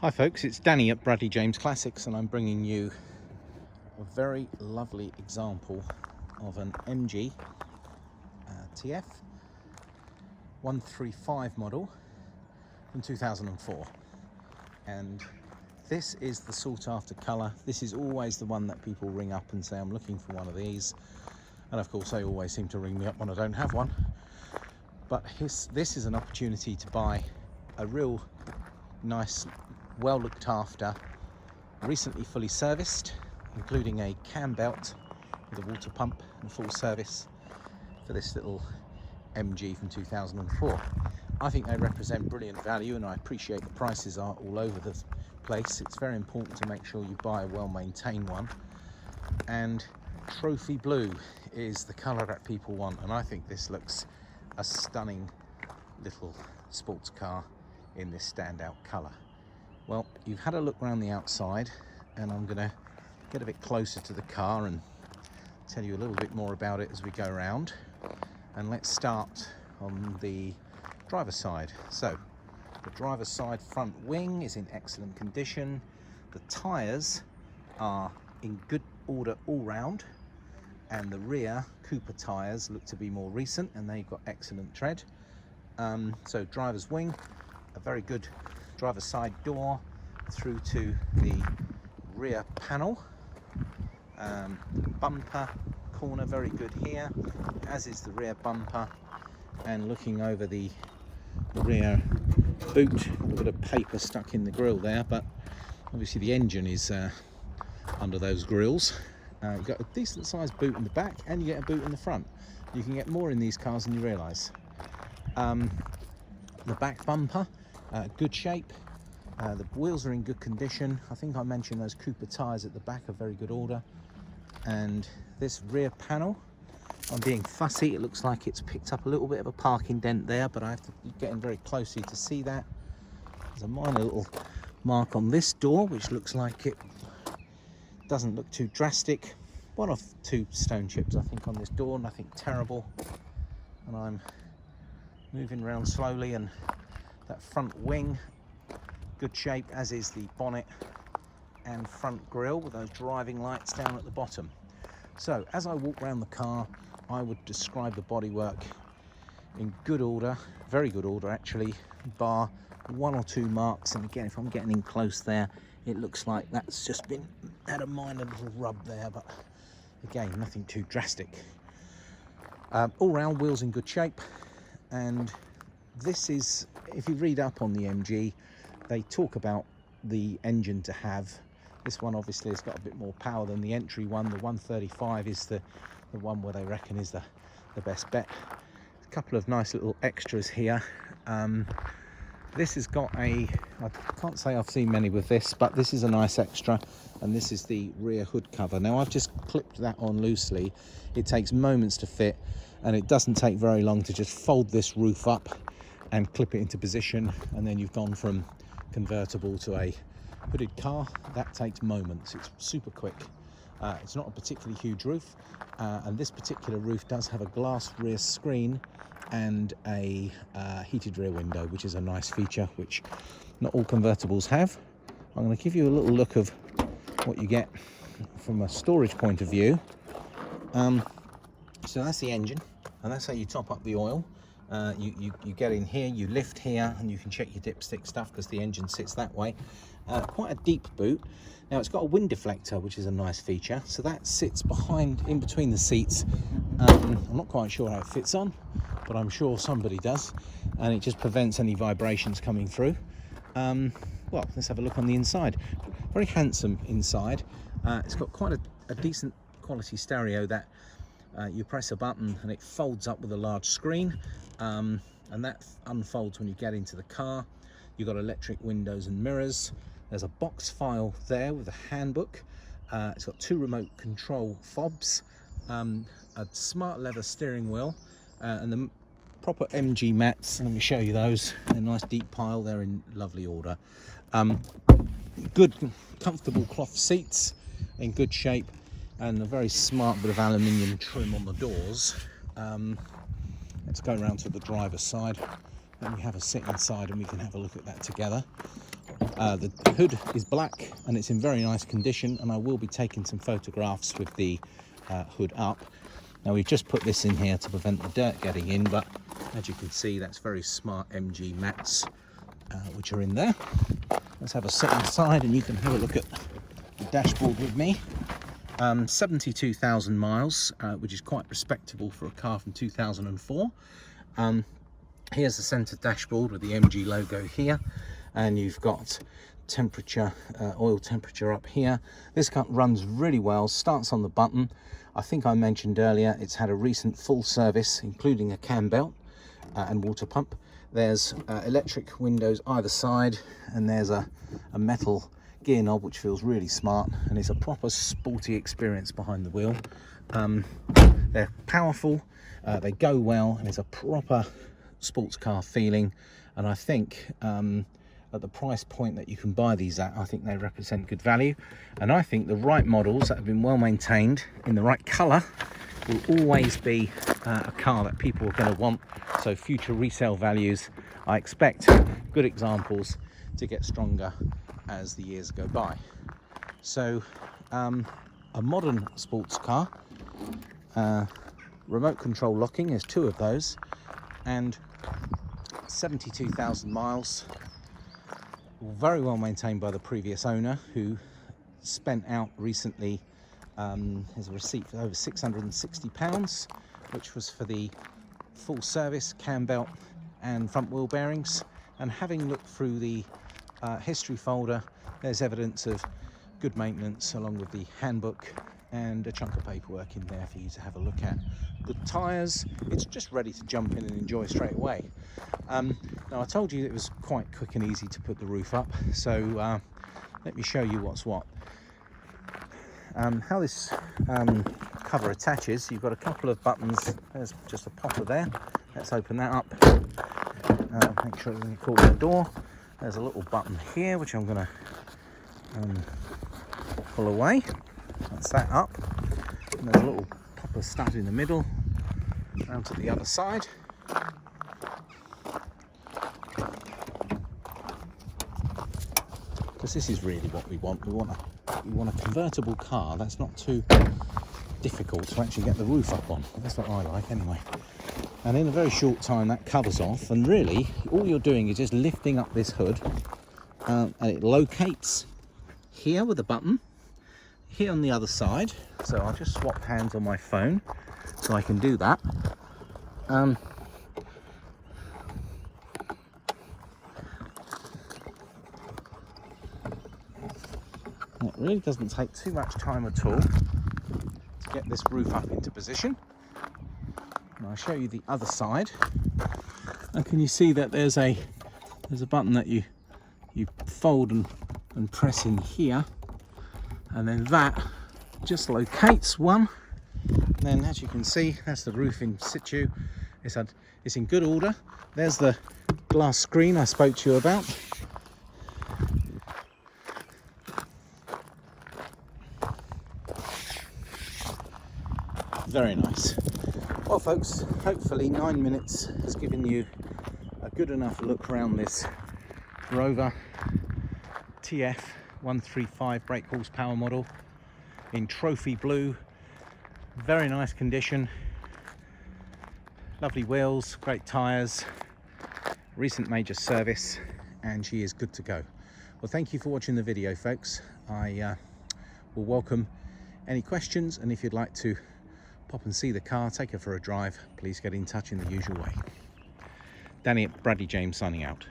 Hi folks, it's Danny at Bradley James Classics, and I'm bringing you a very lovely example of an MG TF 135 model from 2004. And this is the sought after colour. This is always the one that people ring up and say, I'm looking for one of these. And of course they always seem to ring me up when I don't have one. But this is an opportunity to buy a real nice, well looked after, recently fully serviced, including a cam belt with a water pump and full service for this little MG from 2004. I think they represent brilliant value, and I appreciate the prices are all over the place. It's very important to make sure you buy a well-maintained one, and trophy blue is the colour that people want, and I think this looks a stunning little sports car in this standout colour. Well, you've had a look around the outside, and I'm going to get a bit closer to the car and tell you a little bit more about it as we go around. And let's start on the driver's side. So the driver's side front wing is in excellent condition. The tyres are in good order all round, and the rear Cooper tyres look to be more recent and they've got excellent tread. So driver's wing, a very good driver's side door through to the rear panel. Bumper corner very good here, as is the rear bumper. And looking over the rear boot, a bit of paper stuck in the grille there, but obviously the engine is under those grills. You've got a decent sized boot in the back, and you get a boot in the front. You can get more in these cars than you realise. The back bumper, good shape. The wheels are in good condition. I think I mentioned those Cooper tyres at the back are very good order. And this rear panel, I'm being fussy, it looks like it's picked up a little bit of a parking dent there, but I have to get in very closely to see that. There's a minor little mark on this door, which looks like it doesn't look too drastic. One or two stone chips, I think, on this door, nothing terrible. And I'm moving around slowly, and that front wing, good shape, as is the bonnet and front grille with those driving lights down at the bottom. So as I walk around the car, I would describe the bodywork in good order, very good order actually, bar one or two marks. And again, if I'm getting in close there, it looks like that's just had a minor little rub there, but again, nothing too drastic. All round, wheels in good shape. And this is, if you read up on the MG, they talk about the engine to have. This one obviously has got a bit more power than the entry one. The 135 is the one where they reckon is the best bet. A couple of nice little extras here. This has got I can't say I've seen many with this, but this is a nice extra, and this is the rear hood cover. Now I've just clipped that on loosely. It takes moments to fit, and it doesn't take very long to just fold this roof up and clip it into position, and then you've gone from convertible to a hooded car. That takes moments. It's super quick. It's not a particularly huge roof, and this particular roof does have a glass rear screen and a heated rear window, which is a nice feature which not all convertibles have. I'm going to give you a little look of what you get from a storage point of view. So that's the engine, and that's how you top up the oil. You get in here, you lift here, and you can check your dipstick stuff because the engine sits that way. Quite a deep boot. Now it's got a wind deflector, which is a nice feature. So that sits in between the seats. I'm not quite sure how it fits on, but I'm sure somebody does, and it just prevents any vibrations coming through. Well, let's have a look on the inside. Very handsome inside. It's got quite a decent quality stereo that you press a button and it folds up with a large screen, and that unfolds when you get into the car. You've got electric windows and mirrors. There's a box file there with a handbook. It's got two remote control fobs, a smart leather steering wheel, and the proper MG mats. Let me show you those. They're a nice deep pile. They're in lovely order. Good comfortable cloth seats in good shape, and a very smart bit of aluminium trim on the doors. Let's go around to the driver's side. Let me have a sit inside and we can have a look at that together. The hood is black and it's in very nice condition, and I will be taking some photographs with the hood up. Now we've just put this in here to prevent the dirt getting in, but as you can see, that's very smart MG mats which are in there. Let's have a sit inside and you can have a look at the dashboard with me. 72,000 miles, which is quite respectable for a car from 2004. Here's the center dashboard with the MG logo here, and you've got temperature, oil temperature up here. This car runs really well, starts on the button. I think I mentioned earlier it's had a recent full service, including a cam belt and water pump. There's electric windows either side, and there's a metal gear knob which feels really smart, and it's a proper sporty experience behind the wheel. They're powerful, they go well, and it's a proper sports car feeling. And I think at the price point that you can buy these at, I think they represent good value. And I think the right models that have been well maintained in the right colour will always be a car that people are going to want. So future resale values, I expect good examples to get stronger as the years go by. So a modern sports car, remote control locking, there's two of those, and 72,000 miles, very well maintained by the previous owner, who spent out recently his receipt for over £660, which was for the full service, cam belt and front wheel bearings. And having looked through the history folder, there's evidence of good maintenance along with the handbook and a chunk of paperwork in there for you to have a look at. Good tyres, it's just ready to jump in and enjoy straight away. Now I told you it was quite quick and easy to put the roof up, so let me show you what's what. How this cover attaches, you've got a couple of buttons. There's just a popper there. Let's open that up. Make sure it doesn't caught the door. There's a little button here which I'm going to pull away. That's that up. And there's a little popper stud in the middle. Round to the other side. Because this is really what we want. We want a convertible car that's not too difficult to actually get the roof up on. That's what I like anyway. And in a very short time that covers off, and really all you're doing is just lifting up this hood, and it locates here with a button, here on the other side. So I'll just swap hands on my phone so I can do that. It really doesn't take too much time at all to get this roof up into position. And I'll show you the other side. And can you see that there's a button that you fold and press in here, and then that just locates one. And then as you can see, that's the roof in situ. It's in good order. There's the glass screen I spoke to you about. Very nice. Well folks, hopefully 9 minutes has given you a good enough look around this Rover TF 135 brake horsepower model in trophy blue. Very nice condition, lovely wheels, great tyres, recent major service, and she is good to go. Well, thank you for watching the video folks. I will welcome any questions, and if you'd like to pop and see the car, take her for a drive, please get in touch in the usual way. Danny at Bradley James signing out.